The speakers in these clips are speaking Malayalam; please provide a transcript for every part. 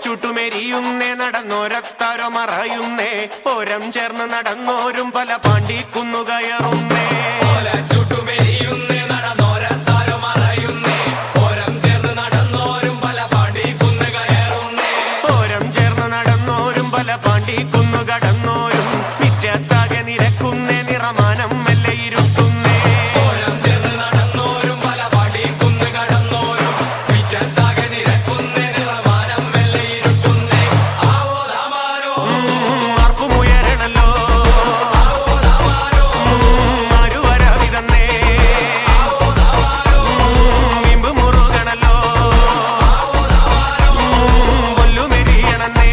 ചുട്ടുമെരിയുന്നേ നടന്നോരത്താരോ മറയുന്നേ ഓരം ചേർന്ന് നടന്നോരും പല പാണ്ടിക്കുന്നു കയറുന്നേ കുന്നു കടന്നോരും മിറ്റത്താകെ നിരക്കുന്നേ നിറമാനം മെല്ലെ ഇരുട്ടുന്നേ ആർക്കുമുയരണല്ലോ ആരുവരാവിതന്നേ വീമ്പ് മുറുകണല്ലോ കൊല്ലുമെരിയണന്നേ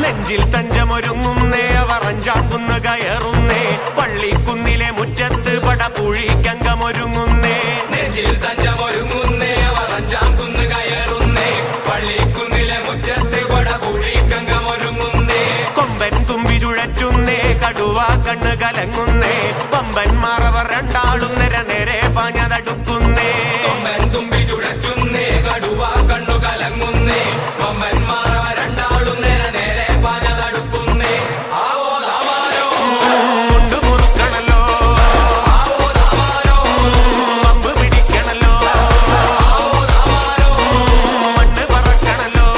നെഞ്ചിൽ തഞ്ചമൊരുങ്ങുന്നേ അവർ അഞ്ചാം കുന്ന് കയറുന്നേ പള്ളിക്കുന്നിലെ മുറ്റത്ത് പടപുഴിക്കങ്കമൊരുങ്ങുന്നേ നെഞ്ചിൽ തഞ്ചമൊരുങ്ങുന്നേ അവർ അഞ്ചാം കുന്ന് കയറുന്നേ പള്ളിക്കുന്നിലെ മുറ്റത്ത് പടപുഴിക്കങ്കമൊരുങ്ങുന്നേ കൊമ്പൻ തുമ്പി ചുഴറ്റുന്നേ കടുവ കണ്ണ് കലങ്ങുന്നേ പമ്പന്മാർ അവർ രണ്ടാളും നേരെ പാഞ്ഞതടുക്കുന്നേ കൊമ്പൻ തുമ്പി ചുഴറ്റുന്നേ കടുവ കണ്ണു കലങ്ങുന്നേ പമ്പന്മാർ അവർ രണ്ടാളും നേരെ പാഞ്ഞതടുക്കുന്നേ മുണ്ടു മുറുക്കണല്ലോ പമ്പ് പിടിക്കണല്ലോ മണ്ണ് പറക്കണല്ലോ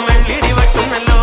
വെള്ളിടി വെട്ടുന്നല്ലോ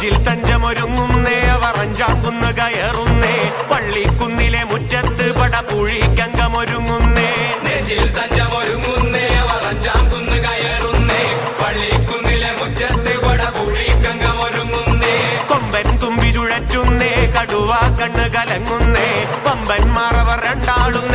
നെഞ്ചിൽ തഞ്ചമൊരുങ്ങുന്നേ അവർ അഞ്ചാം കുന്ന് കയറുന്നേ പള്ളിക്കുന്നിലെ മുറ്റത്ത് പടപുഴിക്കങ്കമൊരുങ്ങുന്നേ നെഞ്ചിൽ തഞ്ചമൊരുങ്ങുന്നേ അവർ അഞ്ചാം കുന്ന് കയറുന്നേ പള്ളിക്കുന്നിലെ മുറ്റത്ത് പടപുഴിക്കങ്കമൊരുങ്ങുന്നേ കൊമ്പൻ തുമ്പി ചുഴറ്റുന്നേ കടുവ കണ്ണ് കലങ്ങുന്നേ വമ്പന്മാർ അവർ രണ്ടാളും